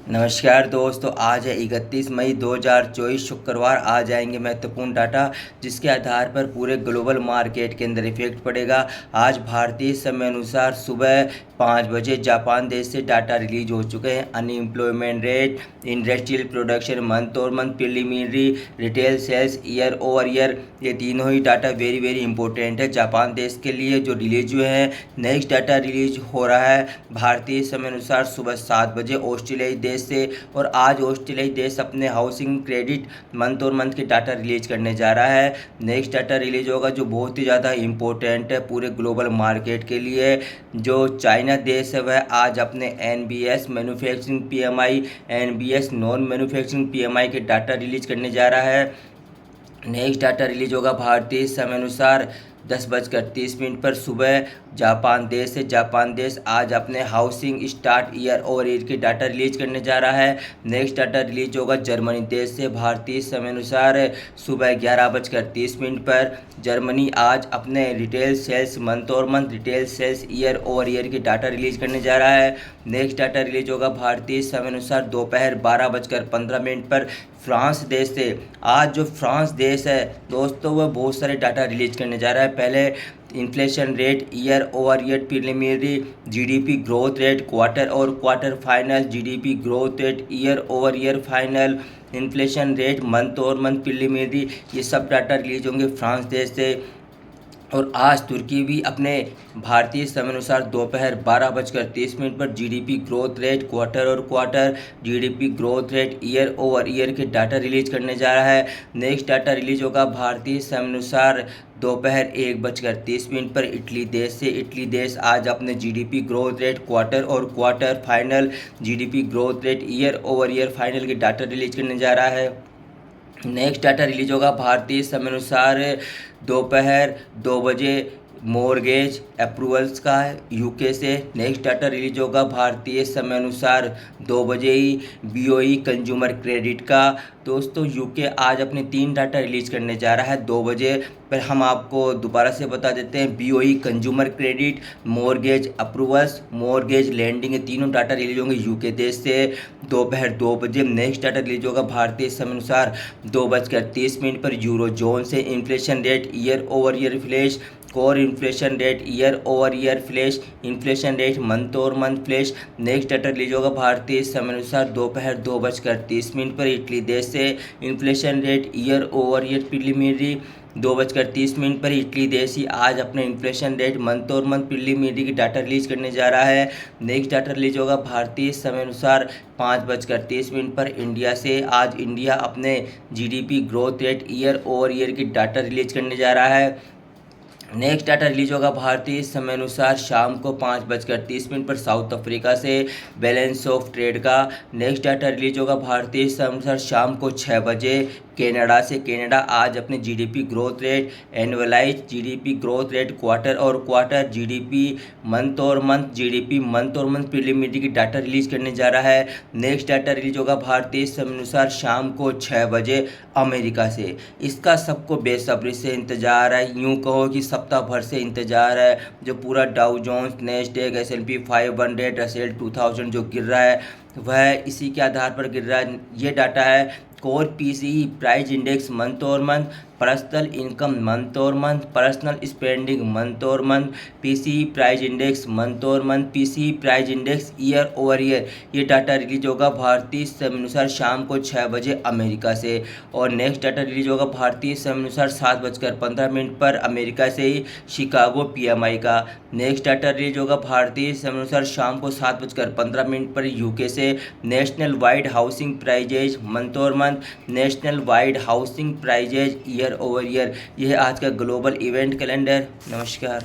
नमस्कार दोस्तों, आज है 31 मई 2024 शुक्रवार। आ जाएंगे महत्वपूर्ण डाटा जिसके आधार पर पूरे ग्लोबल मार्केट के अंदर इफेक्ट पड़ेगा। आज भारतीय समय अनुसार सुबह 5 बजे जापान देश से डाटा रिलीज हो चुके हैं। Unemployment rate, industrial production month और month, preliminary retail sales year over year, ये तीनों ही डाटा वेरी वेरी इंपॉर्टेंट है जापान देश के लिए जो रिलीज हुए हैं। नेक्स्ट डाटा रिलीज हो रहा है भारतीय समय अनुसार सुबह 7 बजे ऑस्ट्रेलियाई देश से। और आज ऑस्ट्रेलियाई देश अपने हाउसिंग क्रेडिट मंथ और मंथ के डाटा रिलीज करने जा रहा है। नेक्स्ट डाटा रिलीज होगा जो बहुत ही ज़्यादा इम्पोर्टेंट है पूरे ग्लोबल मार्केट के लिए। जो चाइना देश है वह आज अपने NBS manufacturing PMI, NBS non manufacturing PMI के डाटा रिलीज करने जा रहा है। नेक्स्ट डाटा रिलीज होगा भारतीय समय अनुसार 10:30 पर सुबह जापान देश से। जापान देश आज अपने housing start year over year के डाटा रिलीज करने जा रहा है। नेक्स्ट डाटा रिलीज होगा जर्मनी देश से भारतीय समय अनुसार सुबह 11:30 पर। जर्मनी आज अपने रिटेल सेल्स मंथ और month, retail sales year over year के डाटा रिलीज करने जा रहा है। नेक्स्ट डाटा रिलीज होगा भारतीय समय अनुसार दोपहर 12:15 पर फ्रांस देश से। आज जो फ्रांस देश है दोस्तों वह बहुत सारे डाटा रिलीज करने जा रहा है। पहले inflation rate year over year, preliminary GDP growth rate quarter और quarter final, GDP growth rate year over year final, inflation rate month और मंथ, प्रिलिमिनरी, ये सब डाटा रिलीज होंगे फ्रांस देश से। और आज तुर्की भी अपने भारतीय समय अनुसार दोपहर 12:30 पर GDP ग्रोथ रेट क्वार्टर और quarter, GDP growth rate year over year के डाटा रिलीज करने जा रहा है। नेक्स्ट डाटा रिलीज होगा भारतीय समय अनुसार दोपहर 1:30 पर इटली देश से। इटली देश आज अपने GDP ग्रोथ रेट क्वार्टर और quarter final, GDP growth rate year over year final के डाटा रिलीज करने जा रहा है। नेक्स्ट डाटा रिलीज होगा भारतीय समय अनुसार दोपहर 2 बजे मॉर्गेज अप्रूवल्स का UK से। नेक्स्ट डाटा रिलीज होगा भारतीय समय अनुसार 2 बजे ही BOE कंज्यूमर क्रेडिट का। दोस्तों UK आज अपने 3 डाटा रिलीज करने जा रहा है 2 बजे। पर हम आपको दोबारा से बता देते हैं, BOE consumer credit, mortgage approvals, mortgage lending, ये तीनों डाटा रिलीज होंगे UK देश से दोपहर 2 बजे। नेक्स्ट डाटा रिलीज होगा भारतीय समय अनुसार 2:30 पर यूरो जोन से। Inflation rate year over year flash, core inflation rate year over year flash, inflation rate month और month flash. Next data release होगा भारतीय समय अनुसार दोपहर 2:30 पर इटली देश से। Inflation rate year over year preliminary 2:30 पर इटली देश ही आज अपने इन्फ्लेशन रेट मंथ और मंथ, प्रिलिमिनरी की डाटा रिलीज करने जा रहा है। नेक्स्ट डाटा रिलीज होगा भारतीय समय अनुसार 5:30 पर इंडिया से। आज इंडिया अपने GDP growth rate year over year की डाटा रिलीज करने जा रहा है। नेक्स्ट डाटा रिलीज होगा भारतीय समय अनुसार शाम को 5:30 पर साउथ अफ्रीका से, बैलेंस ऑफ ट्रेड का। नेक्स्ट डाटा रिलीज होगा भारतीय समय अनुसार शाम को 6 बजे कनाडा से। कनाडा आज अपने GDP growth rate, annualise GDP growth rate quarter और क्वार्टर, GDP मंथ और मंथ, GDP मंथ और मंथ, प्रिलिमिनरी की डाटा रिलीज करने जा रहा है। नेक्स्ट डाटा रिलीज होगा भारतीय समय अनुसार शाम को 6 बजे अमेरिका से। इसका सबको बेसब्री से इंतजार है, यूँ कहो कि सप्ताह भर से इंतजार है। जो पूरा Dow Jones, Nasdaq, S&P 500, Russell 2000 जो गिर रहा है वह इसी के आधार पर गिर रहा है। ये डाटा है core PCE price index month और मंथ, पर्सनल इनकम मंथ और मंथ, पर्सनल स्पेंडिंग मंथ और month, PCE price index month और month, PCE price index year over year. ये डाटा रिलीज होगा भारतीय समय अनुसार शाम को 6 बजे अमेरिका से। और नेक्स्ट डाटा रिलीज होगा भारतीय समय अनुसार 7:15 पर अमेरिका से ही, शिकागो PMI का। नेक्स्ट डाटा रिलीज होगा भारतीय समय अनुसार शाम को 7:15 पर UK से। Nationwide housing prices month और month, Nationwide housing prices year over year. यह आज का ग्लोबल इवेंट कैलेंडर। नमस्कार।